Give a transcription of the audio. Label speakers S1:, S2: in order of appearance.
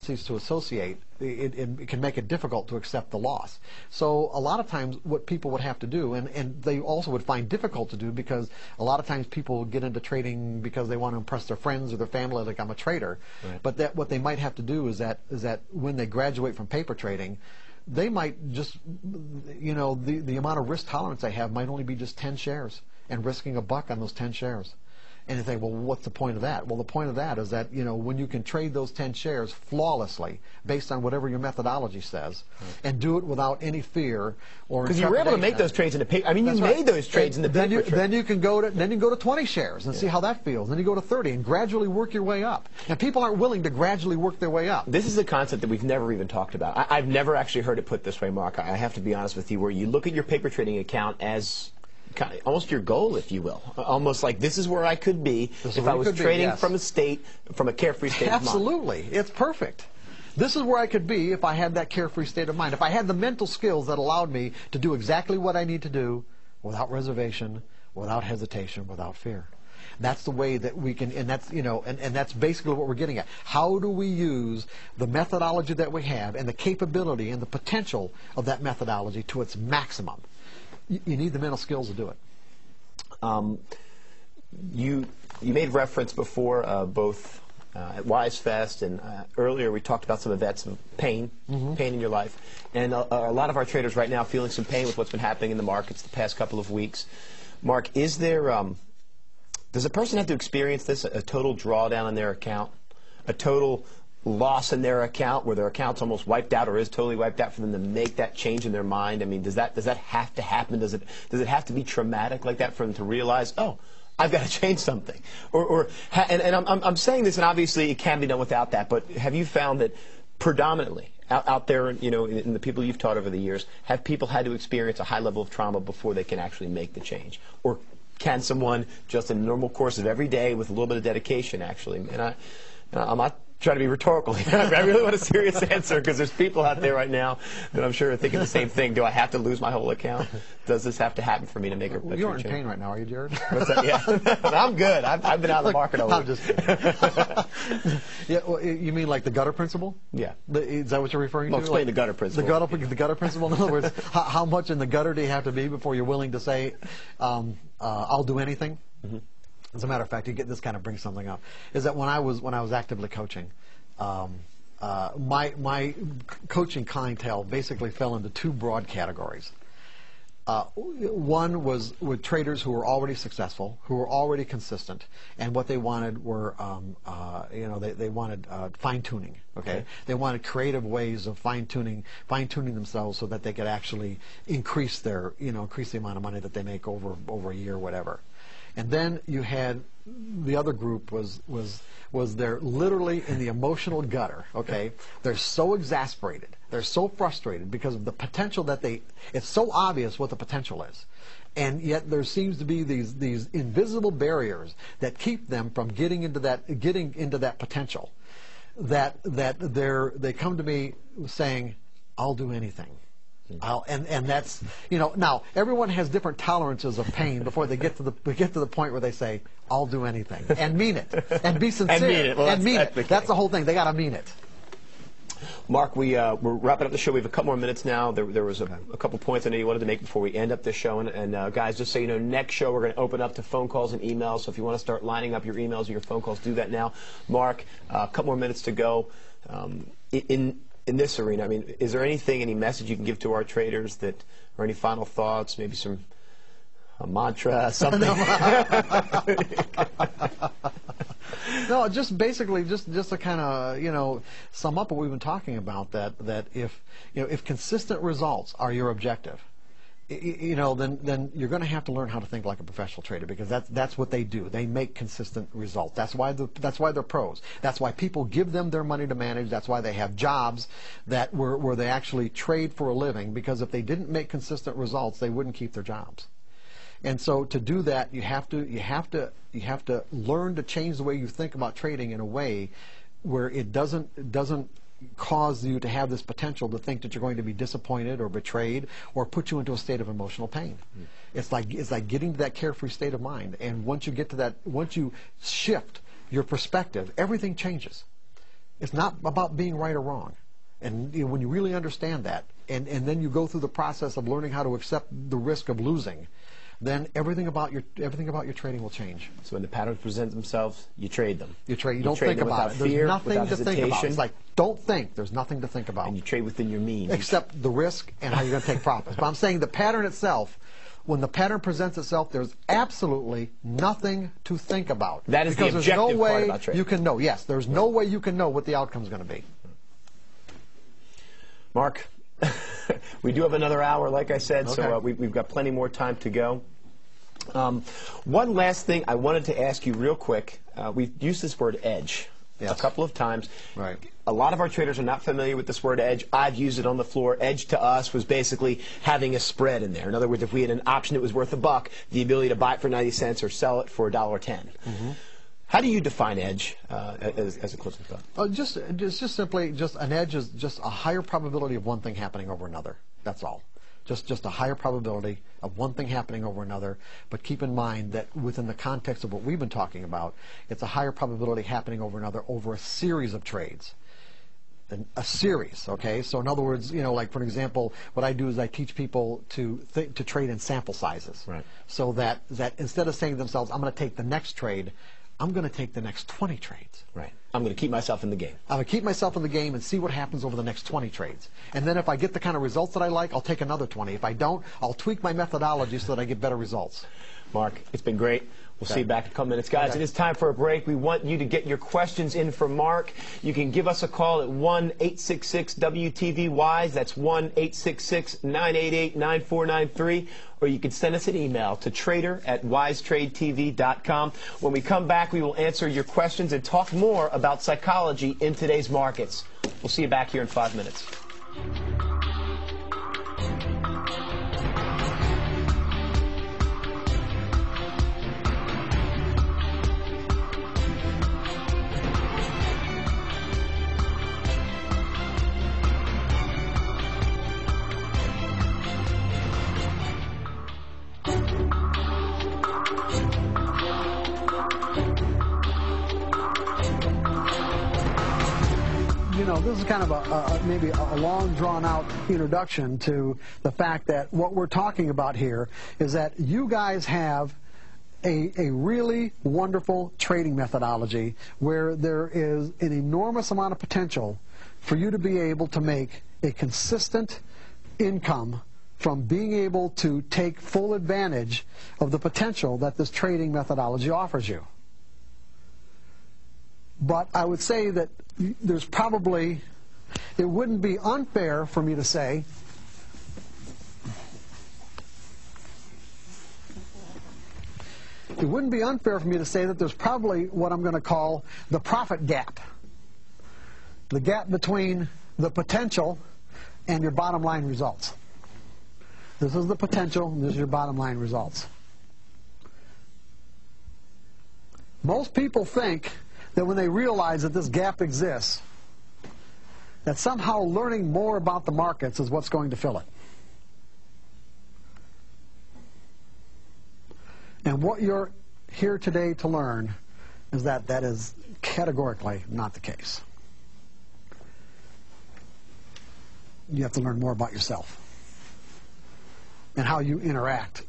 S1: to associate, it can make it difficult to accept the loss. So a lot of times what people would have to do, and they also would find difficult to do, because a lot of times people get into trading because they want to impress their friends or their family, like, I'm a trader. Right. But what they might have to do is that when they graduate from paper trading, they might just, the amount of risk tolerance they have might only be just 10 shares, and risking $1 on those 10 shares. And you think, well, what's the point of that? Well, the point of that is that, when you can trade those 10 shares flawlessly based on whatever your methodology says, and do it without any fear or
S2: because you were able to make those trades in the paper. I mean, you made those trades in the paper.
S1: Then you can go to 20 shares and see how that feels. Then you go to 30 and gradually work your way up. And people aren't willing to gradually work their way up.
S2: This is a concept that we've never even talked about. I've never actually heard it put this way, Mark. I have to be honest with you, where you look at your paper trading account as kind of almost your goal, if you will. Almost like, this is where I could be if I was trading from a carefree state of mind.
S1: Absolutely. It's perfect. This is where I could be if I had that carefree state of mind. If I had the mental skills that allowed me to do exactly what I need to do without reservation, without hesitation, without fear. That's the way that we can, and that's, and that's basically what we're getting at. How do we use the methodology that we have and the capability and the potential of that methodology to its maximum? You need the mental skills to do it.
S2: You made reference before, both at WiseFest and earlier we talked about some events of pain, pain in your life. And a lot of our traders right now feeling some pain with what's been happening in the markets the past couple of weeks. Mark, is there, does a person have to experience this, a total drawdown on their account, a total loss in their account, where their account's almost wiped out or is totally wiped out, for them to make that change in their mind? I mean, does that have to happen? Does it have to be traumatic like that for them to realize, oh, I've got to change something? And I'm saying this, and obviously it can be done without that, but have you found that predominantly out there, in the people you've taught over the years, have people had to experience a high level of trauma before they can actually make the change? Or can someone, just in the normal course of every day with a little bit of dedication, actually? And I'm not trying to be rhetorical here. I really want a serious answer, because there's people out there right now that I'm sure are thinking the same thing. Do I have to lose my whole account? Does this have to happen for me to make a change?
S1: You aren't in pain right now, are you, Jared?
S2: What's that? Yeah. I'm good. I've been out of the market all week.
S1: I'm just kidding. Yeah, well, you mean like the gutter principle?
S2: Yeah.
S1: Is that what you're referring to?
S2: Explain the gutter principle.
S1: The gutter principle, in other words, how much in the gutter do you have to be before you're willing to say, I'll do anything? As a matter of fact, this kind of brings something up. Is that when I was actively coaching, my coaching clientele basically fell into two broad categories. One was with traders who were already successful, who were already consistent, and what they wanted were, they wanted fine-tuning. Okay, they wanted creative ways of fine-tuning themselves so that they could actually increase the amount of money that they make over a year, or whatever. And then you had the other group was they're literally in the emotional gutter. Okay, they're so exasperated, they're so frustrated because of the potential that it's so obvious what the potential is, and yet there seems to be these invisible barriers that keep them from getting into that potential. That they come to me saying, "I'll do anything." And that's, now everyone has different tolerances of pain before they get to the point where they say, "I'll do anything," and mean it, and be sincere,
S2: and mean it. Well,
S1: and mean it. That's the whole thing. They got to mean it.
S2: Mark, we're wrapping up the show. We have a couple more minutes now. There was a couple points I know you wanted to make before we end up this show. And guys, just so you know, next show we're going to open up to phone calls and emails. So if you want to start lining up your emails or your phone calls, do that now. Mark, a couple more minutes to go. In this arena, I mean, is there any message you can give to our traders or any final thoughts, maybe a mantra, something?
S1: No, just basically, just to kind of, sum up what we've been talking about, that if consistent results are your objective, then you're going to have to learn how to think like a professional trader, because that's what they do. They make consistent results. That's why they're pros. That's why people give them their money to manage. That's why they have jobs where they actually trade for a living, because if they didn't make consistent results, they wouldn't keep their jobs. And so to do that, you have to learn to change the way you think about trading in a way where it doesn't cause you to have this potential to think that you're going to be disappointed or betrayed or put you into a state of emotional pain. It's like getting to that carefree state of mind. And once you get to that, once you shift your perspective, everything changes. It's not about being right or wrong. And when you really understand that, and then you go through the process of learning how to accept the risk of losing, then everything about your trading will change.
S2: So when the patterns present themselves, you trade them.
S1: You trade. You don't think about it. There's nothing to think about. It's like, don't think. There's nothing to think about.
S2: And you trade within your means.
S1: Except the risk and how you're going to take profits. But I'm saying the pattern itself, when the pattern presents itself, there's absolutely nothing to think about.
S2: That is the objective part about trading.
S1: You can know. Yes, there's no way you can know what the outcome is going to be.
S2: Mark, we do have another hour, like I said,
S1: Okay.
S2: so we've got plenty more time to go. One last thing I wanted to ask you real quick. We've used this word edge
S1: Yes.
S2: a couple of times.
S1: Right.
S2: A lot of our traders are not familiar with this word edge. I've used it on the floor. Edge to us was basically having a spread in there. In other words, if we had an option that was worth $1, the ability to buy it for 90 cents or sell it for $1.10. Mm-hmm. How do you define edge as a closing thought?
S1: Just simply, an edge is just a higher probability of one thing happening over another. That's all. Just a higher probability of one thing happening over another. But keep in mind that within the context of what we've been talking about, it's a higher probability happening over another over a series of trades. A series, okay? So in other words, like for example, what I do is I teach people to trade in sample sizes.
S2: Right.
S1: So that instead of saying to themselves, I'm going to take the next trade, I'm going to take the next 20 trades.
S2: Right. I'm going to keep myself in the game.
S1: I'm going to keep myself in the game and see what happens over the next 20 trades. And then if I get the kind of results that I like, I'll take another 20. If I don't, I'll tweak my methodology so that I get better results.
S2: Mark, it's been great. We'll see you back in a couple minutes. Guys,
S1: Okay.
S2: It is time for a break. We want you to get your questions in for Mark. You can give us a call at 1-866-WTV-WISE. That's 1-866-988-9493. Or you can send us an email to trader@wisetradetv.com. When we come back, we will answer your questions and talk more about psychology in today's markets. We'll see you back here in 5 minutes.
S1: This is kind of maybe a long drawn-out introduction to the fact that what we're talking about here is that you guys have a really wonderful trading methodology where there is an enormous amount of potential for you to be able to make a consistent income from being able to take full advantage of the potential that this trading methodology offers you. But I would say that there's probably, it wouldn't be unfair for me to say that there's probably what I'm going to call the profit gap. The gap between the potential and your bottom line results. This is the potential, and this is your bottom line results. Most people think that when they realize that this gap exists, that somehow learning more about the markets is what's going to fill it. And what you're here today to learn is that that is categorically not the case. You have to learn more about yourself and how you interact